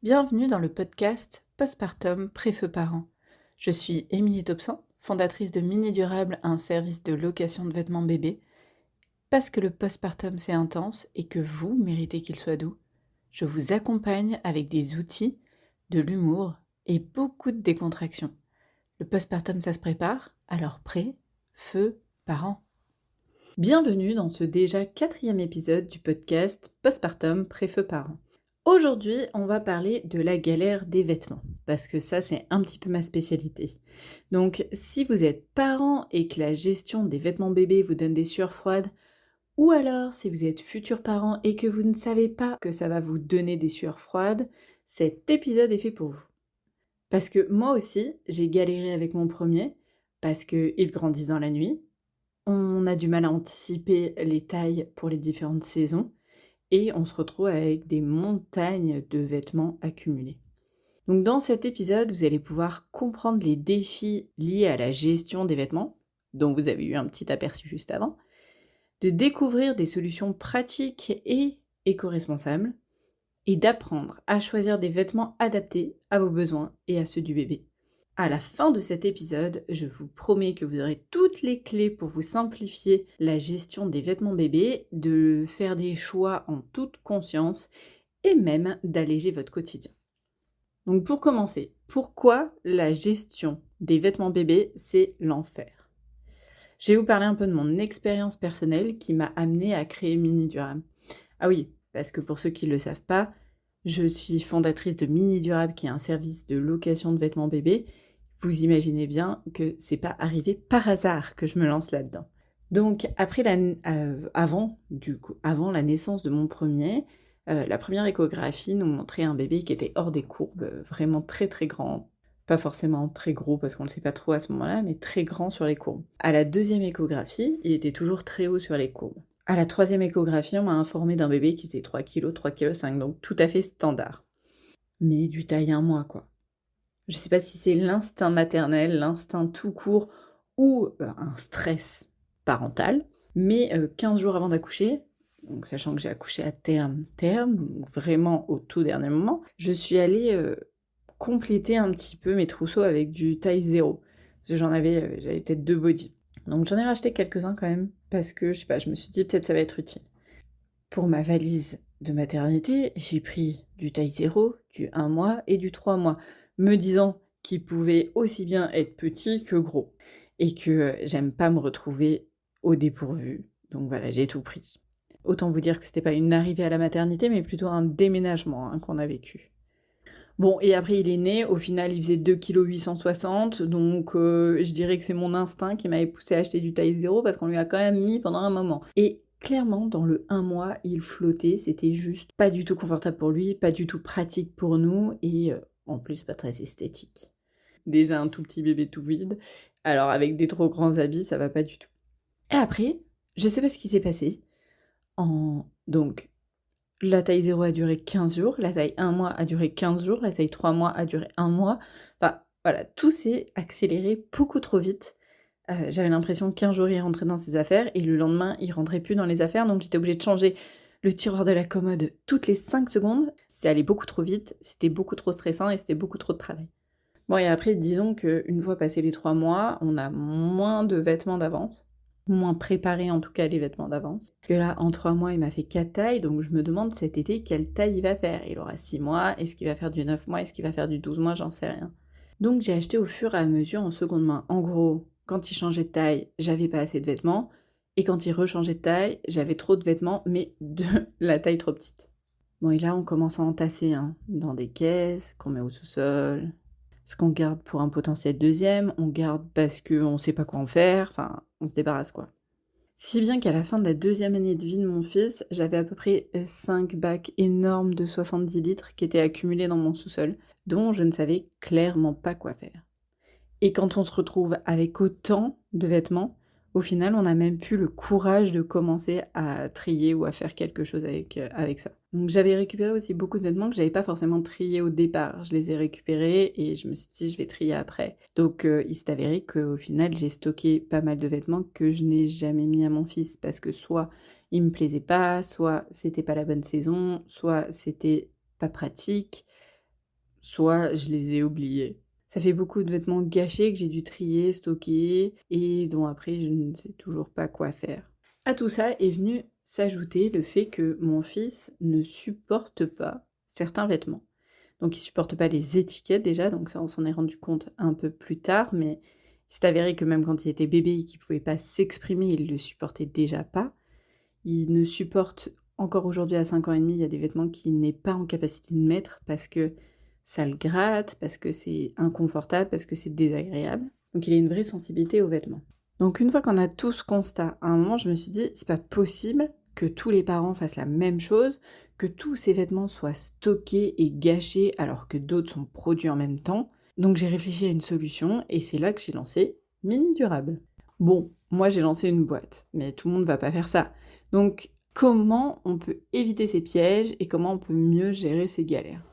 Bienvenue dans le podcast Postpartum Préfeu Parents. Je suis Émilie Topsan, fondatrice de Mini Durable, un service de location de vêtements bébés. Parce que le postpartum c'est intense et que vous méritez qu'il soit doux, je vous accompagne avec des outils, de l'humour et beaucoup de décontraction. Le postpartum ça se prépare, alors prêt, feu, parents. Bienvenue dans ce déjà 4e épisode du podcast Postpartum Préfeu Parents. Aujourd'hui, on va parler de la galère des vêtements, parce que ça, c'est un petit peu ma spécialité. Donc, si vous êtes parent et que la gestion des vêtements bébés vous donne des sueurs froides, ou alors si vous êtes futur parent et que vous ne savez pas que ça va vous donner des sueurs froides, cet épisode est fait pour vous. Parce que moi aussi, j'ai galéré avec mon premier, parce qu'il grandit dans la nuit, on a du mal à anticiper les tailles pour les différentes saisons, et on se retrouve avec des montagnes de vêtements accumulés. Donc dans cet épisode, vous allez pouvoir comprendre les défis liés à la gestion des vêtements, dont vous avez eu un petit aperçu juste avant, de découvrir des solutions pratiques et éco-responsables, et d'apprendre à choisir des vêtements adaptés à vos besoins et à ceux du bébé. À la fin de cet épisode, je vous promets que vous aurez toutes les clés pour vous simplifier la gestion des vêtements bébés, de faire des choix en toute conscience et même d'alléger votre quotidien. Donc pour commencer, pourquoi la gestion des vêtements bébés, c'est l'enfer ? Je vais vous parler un peu de mon expérience personnelle qui m'a amenée à créer Mini Durable. Ah oui, parce que pour ceux qui ne le savent pas, je suis fondatrice de Mini Durable qui est un service de location de vêtements bébés. Vous imaginez bien que c'est pas arrivé par hasard que je me lance là-dedans. Donc avant la naissance de mon premier, la première échographie nous montrait un bébé qui était hors des courbes, vraiment très très grand. Pas forcément très gros parce qu'on ne le sait pas trop à ce moment-là, mais très grand sur les courbes. À la deuxième échographie, il était toujours très haut sur les courbes. À la troisième échographie, on m'a informé d'un bébé qui faisait 3 kg, 3,5 kg, donc tout à fait standard. Mais du taille 1 mois, quoi. Je sais pas si c'est l'instinct maternel, l'instinct tout court, ou un stress parental, mais 15 jours avant d'accoucher, donc sachant que j'ai accouché à terme, vraiment au tout dernier moment, je suis allée compléter un petit peu mes trousseaux avec du taille 0. Parce que j'avais peut-être 2 bodys. Donc j'en ai racheté quelques-uns quand même, parce que, je sais pas, je me suis dit peut-être ça va être utile. Pour ma valise de maternité, j'ai pris du taille 0, du 1 mois et du 3 mois, me disant qu'il pouvait aussi bien être petit que gros, et que j'aime pas me retrouver au dépourvu. Donc voilà, j'ai tout pris. Autant vous dire que c'était pas une arrivée à la maternité, mais plutôt un déménagement qu'on a vécu. Bon, et après il est né, au final il faisait 2,860 kg, donc je dirais que c'est mon instinct qui m'avait poussé à acheter du taille 0 parce qu'on lui a quand même mis pendant un moment. Et clairement, dans le 1 mois, il flottait, c'était juste pas du tout confortable pour lui, pas du tout pratique pour nous, et en plus pas très esthétique. Déjà un tout petit bébé tout vide, alors avec des trop grands habits, ça va pas du tout. Et après, je sais pas ce qui s'est passé. Donc, la taille 0 a duré 15 jours, la taille 1 mois a duré 15 jours, la taille 3 mois a duré 1 mois. Enfin, voilà, tout s'est accéléré beaucoup trop vite. J'avais l'impression que 15 jours, il rentrait dans ses affaires et le lendemain, il rentrait plus dans les affaires. Donc, j'étais obligée de changer le tiroir de la commode toutes les 5 secondes. C'est allé beaucoup trop vite, c'était beaucoup trop stressant et c'était beaucoup trop de travail. Bon, et après, disons qu'une fois passé les 3 mois, on a moins de vêtements d'avance. Moins préparé en tout cas les vêtements d'avance. Parce que là, en 3 mois, il m'a fait 4 tailles, donc je me demande cet été quelle taille il va faire. Il aura 6 mois, est-ce qu'il va faire du 9 mois, est-ce qu'il va faire du 12 mois, j'en sais rien. Donc j'ai acheté au fur et à mesure en seconde main. En gros, quand il changeait de taille, j'avais pas assez de vêtements, et quand il rechangeait de taille, j'avais trop de vêtements, mais de la taille trop petite. Bon, et là, on commence à entasser dans des caisses qu'on met au sous-sol, ce qu'on garde pour un potentiel deuxième, on garde parce qu'on sait pas quoi en faire, enfin, on se débarrasse quoi. Si bien qu'à la fin de la 2e année de vie de mon fils, j'avais à peu près 5 bacs énormes de 70 litres qui étaient accumulés dans mon sous-sol, dont je ne savais clairement pas quoi faire. Et quand on se retrouve avec autant de vêtements, au final, on n'a même plus le courage de commencer à trier ou à faire quelque chose avec ça. Donc j'avais récupéré aussi beaucoup de vêtements que j'avais pas forcément triés au départ. Je les ai récupérés et je me suis dit je vais trier après. Donc il s'est avéré qu'au final, j'ai stocké pas mal de vêtements que je n'ai jamais mis à mon fils parce que soit il me plaisait pas, soit c'était pas la bonne saison, soit c'était pas pratique. soit je les ai oubliés. Ça fait beaucoup de vêtements gâchés que j'ai dû trier, stocker et dont après je ne sais toujours pas quoi faire. À tout ça est venu s'ajouter le fait que mon fils ne supporte pas certains vêtements. Donc il supporte pas les étiquettes déjà, donc ça on s'en est rendu compte un peu plus tard, mais c'est avéré que même quand il était bébé et qu'il pouvait pas s'exprimer, il le supportait déjà pas. Il ne supporte encore aujourd'hui à 5 ans et demi, il y a des vêtements qu'il n'est pas en capacité de mettre parce que ça le gratte, parce que c'est inconfortable, parce que c'est désagréable. Donc il a une vraie sensibilité aux vêtements. Donc une fois qu'on a tout ce constat, à un moment je me suis dit, c'est pas possible que tous les parents fassent la même chose, que tous ces vêtements soient stockés et gâchés alors que d'autres sont produits en même temps. Donc j'ai réfléchi à une solution et c'est là que j'ai lancé Mini Durable. Bon, moi j'ai lancé une boîte, mais tout le monde va pas faire ça. Donc comment on peut éviter ces pièges et comment on peut mieux gérer ces galères?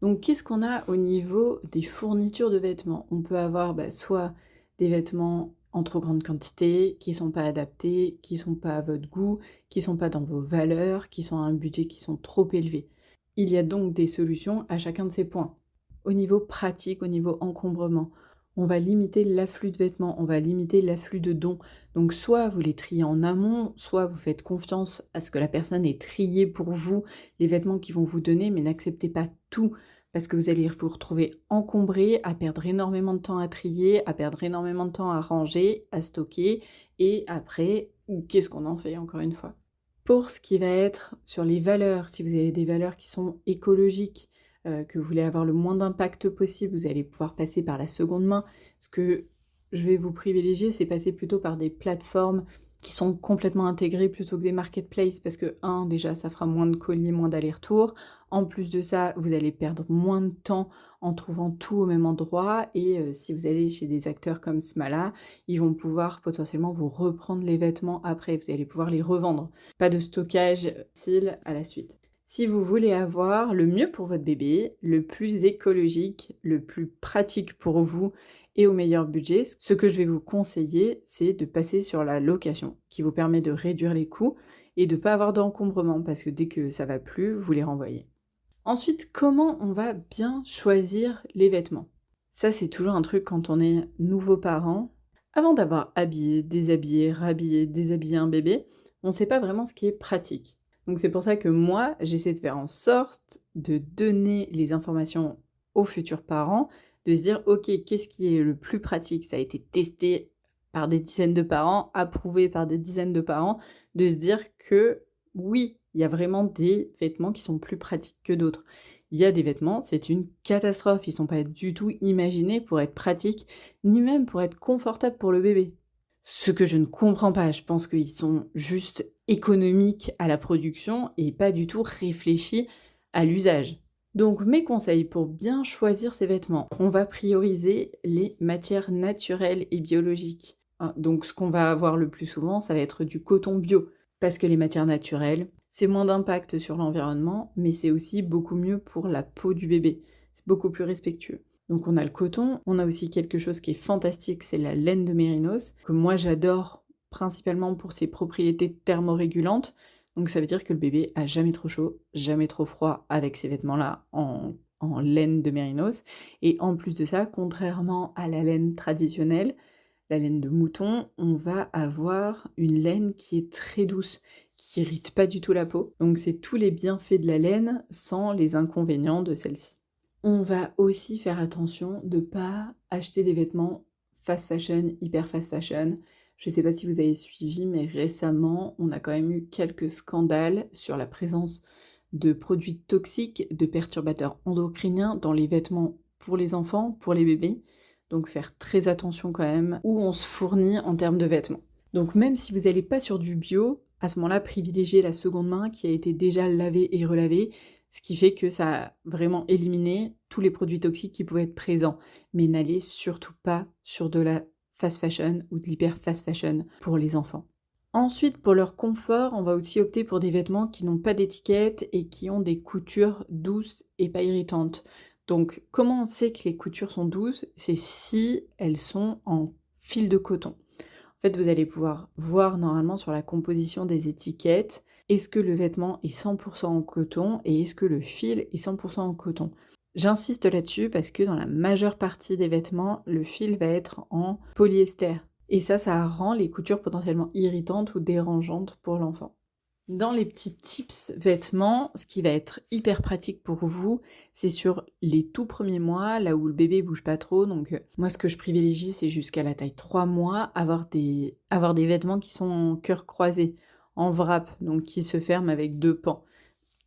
Donc qu'est-ce qu'on a au niveau des fournitures de vêtements? On peut avoir soit des vêtements en trop grande quantité, qui sont pas adaptés, qui sont pas à votre goût, qui sont pas dans vos valeurs, qui sont à un budget qui sont trop élevés. Il y a donc des solutions à chacun de ces points. Au niveau pratique, au niveau encombrement, on va limiter l'afflux de vêtements, on va limiter l'afflux de dons. Donc soit vous les triez en amont, soit vous faites confiance à ce que la personne ait trié pour vous les vêtements qu'ils vont vous donner, mais n'acceptez pas tout parce que vous allez vous retrouver encombré, à perdre énormément de temps à trier, à perdre énormément de temps à ranger, à stocker, et après, qu'est-ce qu'on en fait encore une fois? Pour ce qui va être sur les valeurs, si vous avez des valeurs qui sont écologiques, que vous voulez avoir le moins d'impact possible, vous allez pouvoir passer par la seconde main. Ce que je vais vous privilégier, c'est passer plutôt par des plateformes qui sont complètement intégrées plutôt que des marketplaces parce que, déjà, ça fera moins de colis, moins d'allers-retours. En plus de ça, vous allez perdre moins de temps en trouvant tout au même endroit et si vous allez chez des acteurs comme Smala, ils vont pouvoir potentiellement vous reprendre les vêtements après, vous allez pouvoir les revendre. Pas de stockage utile à la suite. Si vous voulez avoir le mieux pour votre bébé, le plus écologique, le plus pratique pour vous et au meilleur budget, ce que je vais vous conseiller, c'est de passer sur la location, qui vous permet de réduire les coûts et de ne pas avoir d'encombrement, parce que dès que ça va plus, vous les renvoyez. Ensuite, comment on va bien choisir les vêtements? Ça, c'est toujours un truc quand on est nouveau parent. Avant d'avoir habillé, déshabillé, rhabillé, déshabillé un bébé, on ne sait pas vraiment ce qui est pratique. Donc c'est pour ça que moi, j'essaie de faire en sorte de donner les informations aux futurs parents, de se dire, ok, qu'est-ce qui est le plus pratique? Ça a été testé par des dizaines de parents, approuvé par des dizaines de parents, de se dire que oui, il y a vraiment des vêtements qui sont plus pratiques que d'autres. Il y a des vêtements, c'est une catastrophe, ils sont pas du tout imaginés pour être pratiques, ni même pour être confortables pour le bébé. Ce que je ne comprends pas, je pense qu'ils sont juste économiques à la production et pas du tout réfléchis à l'usage. Donc mes conseils pour bien choisir ces vêtements, on va prioriser les matières naturelles et biologiques. Donc ce qu'on va avoir le plus souvent, ça va être du coton bio, parce que les matières naturelles, c'est moins d'impact sur l'environnement, mais c'est aussi beaucoup mieux pour la peau du bébé. C'est beaucoup plus respectueux. Donc on a le coton, on a aussi quelque chose qui est fantastique, c'est la laine de mérinos, que moi j'adore principalement pour ses propriétés thermorégulantes. Donc ça veut dire que le bébé a jamais trop chaud, jamais trop froid avec ces vêtements-là en laine de mérinos. Et en plus de ça, contrairement à la laine traditionnelle, la laine de mouton, on va avoir une laine qui est très douce, qui irrite pas du tout la peau. Donc c'est tous les bienfaits de la laine sans les inconvénients de celle-ci. On va aussi faire attention de ne pas acheter des vêtements fast fashion, hyper fast fashion. Je ne sais pas si vous avez suivi, mais récemment, on a quand même eu quelques scandales sur la présence de produits toxiques, de perturbateurs endocriniens dans les vêtements pour les enfants, pour les bébés. Donc faire très attention quand même où on se fournit en termes de vêtements. Donc même si vous n'allez pas sur du bio, à ce moment-là, privilégiez la seconde main qui a été déjà lavée et relavée, ce qui fait que ça a vraiment éliminé tous les produits toxiques qui pouvaient être présents. Mais n'allez surtout pas sur de la fast fashion ou de l'hyper fast fashion pour les enfants. Ensuite, pour leur confort, on va aussi opter pour des vêtements qui n'ont pas d'étiquette et qui ont des coutures douces et pas irritantes. Donc, comment on sait que les coutures sont douces? C'est si elles sont en fil de coton. En fait, vous allez pouvoir voir normalement sur la composition des étiquettes, est-ce que le vêtement est 100% en coton et est-ce que le fil est 100% en coton. J'insiste là-dessus parce que dans la majeure partie des vêtements, le fil va être en polyester. Et ça rend les coutures potentiellement irritantes ou dérangeantes pour l'enfant. Dans les petits tips vêtements, ce qui va être hyper pratique pour vous, c'est sur les tout premiers mois, là où le bébé bouge pas trop. Donc moi, ce que je privilégie, c'est jusqu'à la taille 3 mois, avoir des vêtements qui sont en cœur croisé, en wrap, donc qui se ferment avec 2 pans.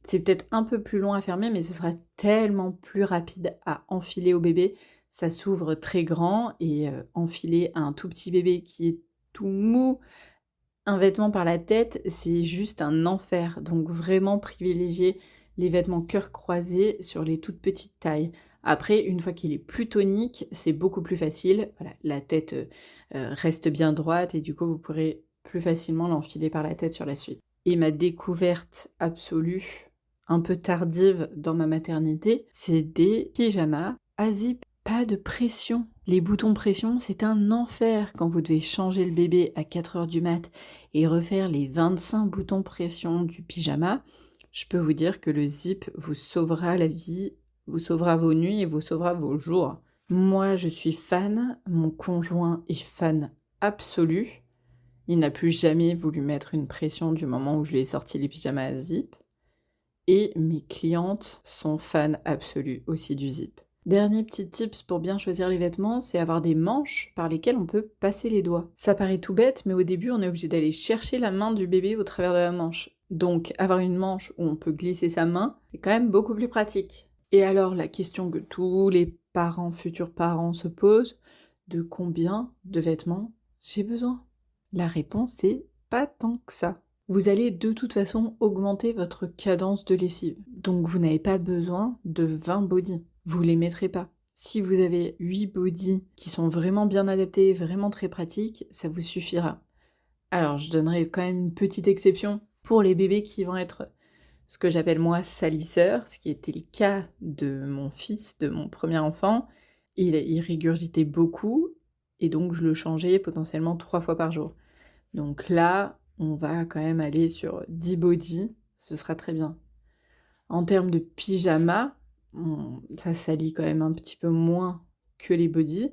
C'est peut-être un peu plus long à fermer, mais ce sera tellement plus rapide à enfiler au bébé. Ça s'ouvre très grand et enfiler à un tout petit bébé qui est tout mou, un vêtement par la tête, c'est juste un enfer. Donc vraiment privilégier les vêtements cœur croisé sur les toutes petites tailles. Après, une fois qu'il est plus tonique, c'est beaucoup plus facile. Voilà, la tête reste bien droite et du coup, vous pourrez plus facilement l'enfiler par la tête sur la suite. Et ma découverte absolue, un peu tardive dans ma maternité, c'est des pyjamas à zip. Pas de pression. Les boutons pression, c'est un enfer quand vous devez changer le bébé à 4h du mat et refaire les 25 boutons pression du pyjama. Je peux vous dire que le zip vous sauvera la vie, vous sauvera vos nuits et vous sauvera vos jours. Moi, je suis fan, mon conjoint est fan absolu. Il n'a plus jamais voulu mettre une pression du moment où je lui ai sorti les pyjamas à zip. Et mes clientes sont fans absolus aussi du zip. Dernier petit tips pour bien choisir les vêtements, c'est avoir des manches par lesquelles on peut passer les doigts. Ça paraît tout bête, mais au début, on est obligé d'aller chercher la main du bébé au travers de la manche. Donc, avoir une manche où on peut glisser sa main, c'est quand même beaucoup plus pratique. Et alors, la question que tous les parents, futurs parents se posent, de combien de vêtements j'ai besoin? La réponse est pas tant que ça. Vous allez de toute façon augmenter votre cadence de lessive. Donc vous n'avez pas besoin de 20 bodys. Vous les mettrez pas. Si vous avez 8 bodys qui sont vraiment bien adaptés, vraiment très pratiques, ça vous suffira. Alors je donnerai quand même une petite exception pour les bébés qui vont être ce que j'appelle moi salisseurs, ce qui était le cas de mon fils, de mon premier enfant. Il régurgitait beaucoup et donc je le changeais potentiellement 3 fois par jour. Donc là, on va quand même aller sur 10 bodys, ce sera très bien. En termes de pyjama, ça salit quand même un petit peu moins que les bodys.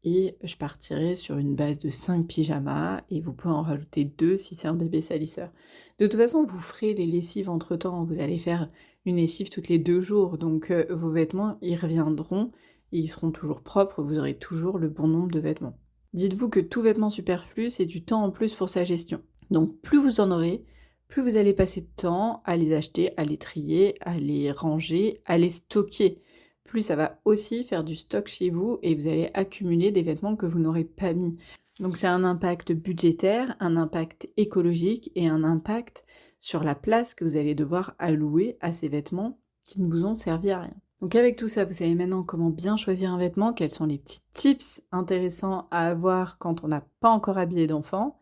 Et je partirai sur une base de 5 pyjamas et vous pouvez en rajouter 2 si c'est un bébé salisseur. De toute façon, vous ferez les lessives entre-temps, vous allez faire une lessive toutes les 2 jours, donc vos vêtements, ils reviendront et ils seront toujours propres, vous aurez toujours le bon nombre de vêtements. Dites-vous que tout vêtement superflu, c'est du temps en plus pour sa gestion. Donc plus vous en aurez, plus vous allez passer de temps à les acheter, à les trier, à les ranger, à les stocker. Plus ça va aussi faire du stock chez vous et vous allez accumuler des vêtements que vous n'aurez pas mis. Donc c'est un impact budgétaire, un impact écologique et un impact sur la place que vous allez devoir allouer à ces vêtements qui ne vous ont servi à rien. Donc avec tout ça, vous savez maintenant comment bien choisir un vêtement, quels sont les petits tips intéressants à avoir quand on n'a pas encore habillé d'enfant,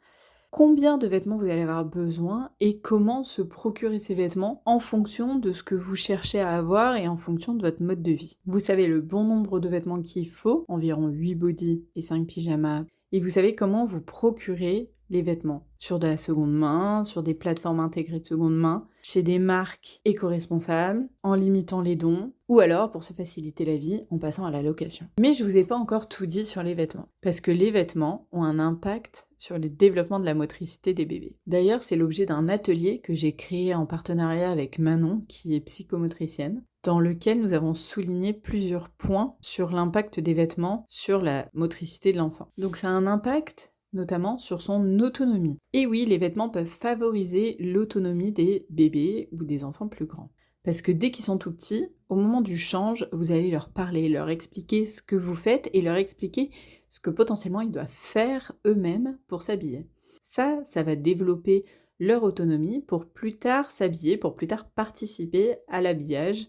combien de vêtements vous allez avoir besoin et comment se procurer ces vêtements en fonction de ce que vous cherchez à avoir et en fonction de votre mode de vie. Vous savez le bon nombre de vêtements qu'il faut, environ 8 bodys et 5 pyjamas, et vous savez comment vous procurer les vêtements sur de la seconde main, sur des plateformes intégrées de seconde main, chez des marques éco-responsables, en limitant les dons, ou alors pour se faciliter la vie en passant à la location. Mais je vous ai pas encore tout dit sur les vêtements, parce que les vêtements ont un impact sur le développement de la motricité des bébés. D'ailleurs, c'est l'objet d'un atelier que j'ai créé en partenariat avec Manon, qui est psychomotricienne, dans lequel nous avons souligné plusieurs points sur l'impact des vêtements sur la motricité de l'enfant. Donc ça a un impact notamment sur son autonomie. Et oui, les vêtements peuvent favoriser l'autonomie des bébés ou des enfants plus grands. Parce que dès qu'ils sont tout petits, au moment du change, vous allez leur parler, leur expliquer ce que vous faites et leur expliquer ce que potentiellement ils doivent faire eux-mêmes pour s'habiller. Ça va développer leur autonomie pour plus tard s'habiller, pour plus tard participer à l'habillage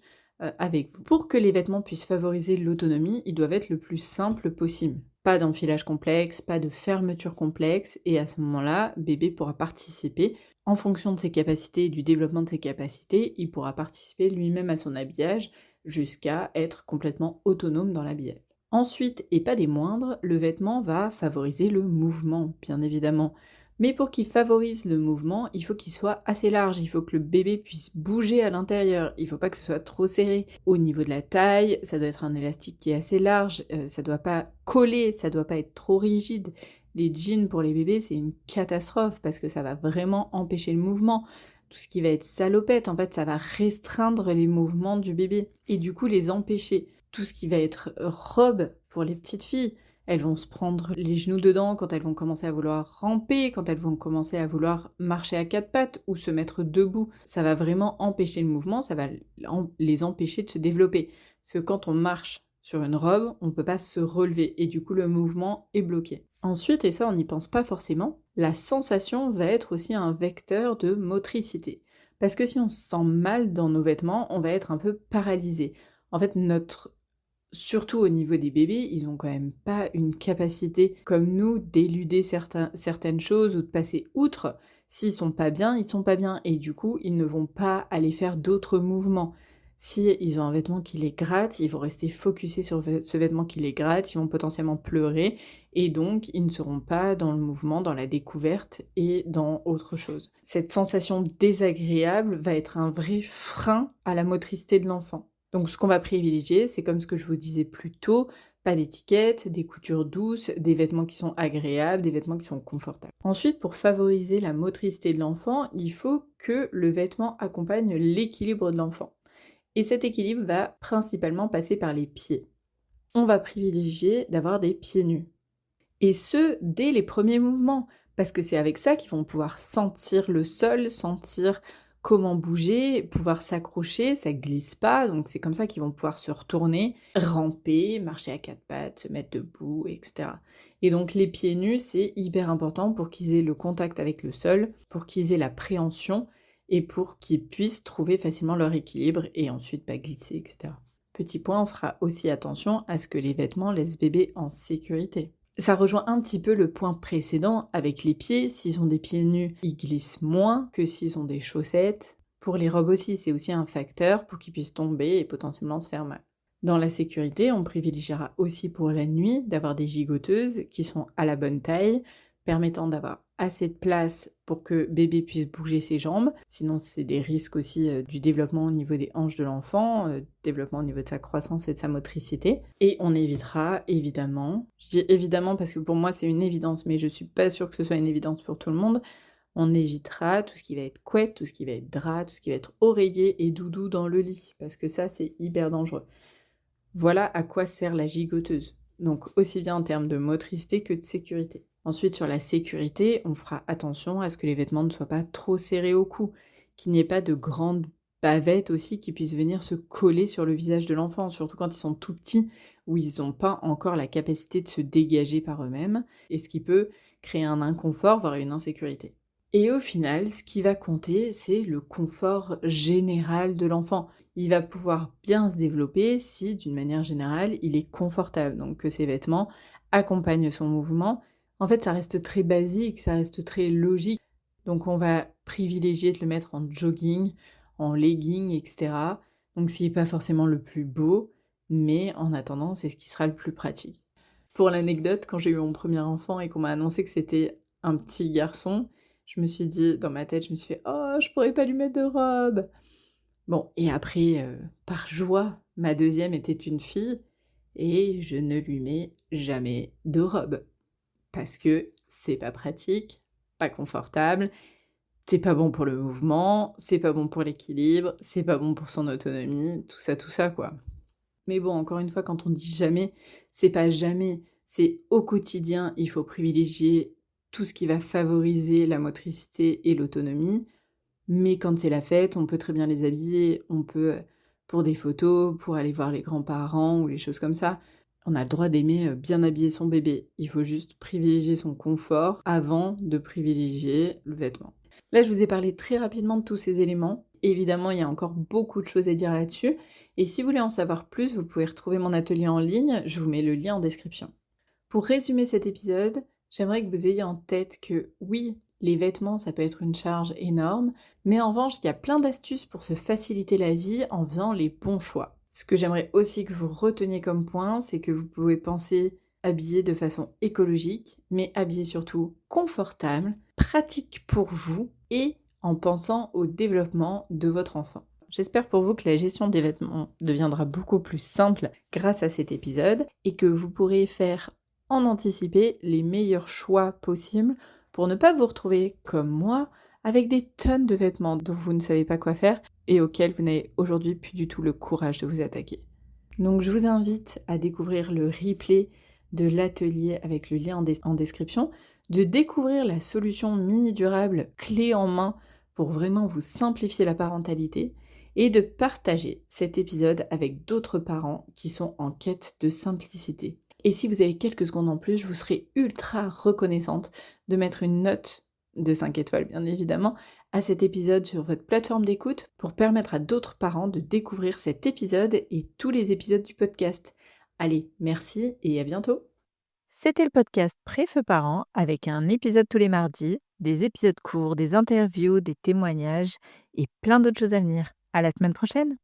avec vous. Pour que les vêtements puissent favoriser l'autonomie, ils doivent être le plus simples possible. Pas d'enfilage complexe, pas de fermeture complexe, et à ce moment-là, bébé pourra participer. En fonction de ses capacités et du développement de ses capacités, il pourra participer lui-même à son habillage jusqu'à être complètement autonome dans l'habillage. Ensuite, et pas des moindres, le vêtement va favoriser le mouvement, bien évidemment. Mais pour qu'il favorise le mouvement, il faut qu'il soit assez large, il faut que le bébé puisse bouger à l'intérieur, il ne faut pas que ce soit trop serré. Au niveau de la taille, ça doit être un élastique qui est assez large, ça ne doit pas coller, ça ne doit pas être trop rigide. Les jeans pour les bébés, c'est une catastrophe parce que ça va vraiment empêcher le mouvement. Tout ce qui va être salopette, en fait, ça va restreindre les mouvements du bébé et du coup les empêcher. Tout ce qui va être robe pour les petites filles, elles vont se prendre les genoux dedans quand elles vont commencer à vouloir ramper, quand elles vont commencer à vouloir marcher à quatre pattes ou se mettre debout. Ça va vraiment empêcher le mouvement, ça va les empêcher de se développer. Parce que quand on marche sur une robe, on ne peut pas se relever et du coup le mouvement est bloqué. Ensuite, et ça on n'y pense pas forcément, la sensation va être aussi un vecteur de motricité. Parce que si on se sent mal dans nos vêtements, on va être un peu paralysé. En fait, surtout au niveau des bébés, ils ont quand même pas une capacité comme nous d'éluder certaines choses ou de passer outre. S'ils sont pas bien, ils sont pas bien et du coup, ils ne vont pas aller faire d'autres mouvements. Si ils ont un vêtement qui les gratte, ils vont rester focusés sur ce vêtement qui les gratte, ils vont potentiellement pleurer et donc ils ne seront pas dans le mouvement, dans la découverte et dans autre chose. Cette sensation désagréable va être un vrai frein à la motricité de l'enfant. Donc ce qu'on va privilégier, c'est comme ce que je vous disais plus tôt, pas d'étiquette, des coutures douces, des vêtements qui sont agréables, des vêtements qui sont confortables. Ensuite, pour favoriser la motricité de l'enfant, il faut que le vêtement accompagne l'équilibre de l'enfant. Et cet équilibre va principalement passer par les pieds. On va privilégier d'avoir des pieds nus. Et ce, dès les premiers mouvements, parce que c'est avec ça qu'ils vont pouvoir sentir le sol, sentir comment bouger, pouvoir s'accrocher, ça glisse pas, donc c'est comme ça qu'ils vont pouvoir se retourner, ramper, marcher à quatre pattes, se mettre debout, etc. Et donc les pieds nus, c'est hyper important pour qu'ils aient le contact avec le sol, pour qu'ils aient la préhension et pour qu'ils puissent trouver facilement leur équilibre et ensuite pas glisser, etc. Petit point, on fera aussi attention à ce que les vêtements laissent bébé en sécurité. Ça rejoint un petit peu le point précédent avec les pieds. S'ils ont des pieds nus, ils glissent moins que s'ils ont des chaussettes. Pour les robes aussi, c'est aussi un facteur pour qu'ils puissent tomber et potentiellement se faire mal. Dans la sécurité, on privilégiera aussi pour la nuit d'avoir des gigoteuses qui sont à la bonne taille, permettant d'avoir assez de place pour que bébé puisse bouger ses jambes. Sinon, c'est des risques aussi du développement au niveau des hanches de l'enfant, développement au niveau de sa croissance et de sa motricité. Et on évitera, évidemment, je dis évidemment parce que pour moi c'est une évidence, mais je suis pas sûre que ce soit une évidence pour tout le monde, on évitera tout ce qui va être couette, tout ce qui va être drap, tout ce qui va être oreiller et doudou dans le lit, parce que ça c'est hyper dangereux. Voilà à quoi sert la gigoteuse. Donc aussi bien en termes de motricité que de sécurité. Ensuite, sur la sécurité, on fera attention à ce que les vêtements ne soient pas trop serrés au cou, qu'il n'y ait pas de grandes bavettes aussi qui puissent venir se coller sur le visage de l'enfant, surtout quand ils sont tout petits, où ils n'ont pas encore la capacité de se dégager par eux-mêmes, et ce qui peut créer un inconfort, voire une insécurité. Et au final, ce qui va compter, c'est le confort général de l'enfant. Il va pouvoir bien se développer si, d'une manière générale, il est confortable, donc que ses vêtements accompagnent son mouvement. En fait, ça reste très basique, ça reste très logique. Donc on va privilégier de le mettre en jogging, en legging, etc. Donc ce qui n'est pas forcément le plus beau, mais en attendant, c'est ce qui sera le plus pratique. Pour l'anecdote, quand j'ai eu mon premier enfant et qu'on m'a annoncé que c'était un petit garçon, je me suis dit, dans ma tête, je me suis fait « Oh, je pourrais pas lui mettre de robe !» Bon, et après, par joie, ma deuxième était une fille, et je ne lui mets jamais de robe. Parce que c'est pas pratique, pas confortable, c'est pas bon pour le mouvement, c'est pas bon pour l'équilibre, c'est pas bon pour son autonomie, tout ça quoi. Mais bon, encore une fois, quand on dit jamais, c'est pas jamais, c'est au quotidien, il faut privilégier tout ce qui va favoriser la motricité et l'autonomie. Mais quand c'est la fête, on peut très bien les habiller, on peut, pour des photos, pour aller voir les grands-parents ou les choses comme ça, on a le droit d'aimer bien habiller son bébé. Il faut juste privilégier son confort avant de privilégier le vêtement. Là, je vous ai parlé très rapidement de tous ces éléments. Évidemment, il y a encore beaucoup de choses à dire là-dessus. Et si vous voulez en savoir plus, vous pouvez retrouver mon atelier en ligne. Je vous mets le lien en description. Pour résumer cet épisode, j'aimerais que vous ayez en tête que oui, les vêtements, ça peut être une charge énorme, mais en revanche, il y a plein d'astuces pour se faciliter la vie en faisant les bons choix. Ce que j'aimerais aussi que vous reteniez comme point, c'est que vous pouvez penser habillé de façon écologique, mais habillé surtout confortable, pratique pour vous et en pensant au développement de votre enfant. J'espère pour vous que la gestion des vêtements deviendra beaucoup plus simple grâce à cet épisode et que vous pourrez faire en anticiper les meilleurs choix possibles pour ne pas vous retrouver comme moi avec des tonnes de vêtements dont vous ne savez pas quoi faire et auxquels vous n'avez aujourd'hui plus du tout le courage de vous attaquer. Donc je vous invite à découvrir le replay de l'atelier avec le lien en description, de découvrir la solution mini durable clé en main pour vraiment vous simplifier la parentalité et de partager cet épisode avec d'autres parents qui sont en quête de simplicité. Et si vous avez quelques secondes en plus, je vous serai ultra reconnaissante de mettre une note de 5 étoiles bien évidemment à cet épisode sur votre plateforme d'écoute pour permettre à d'autres parents de découvrir cet épisode et tous les épisodes du podcast. Allez, merci et à bientôt. C'était le podcast Préfeu Parents avec un épisode tous les mardis, des épisodes courts, des interviews, des témoignages et plein d'autres choses à venir. À la semaine prochaine!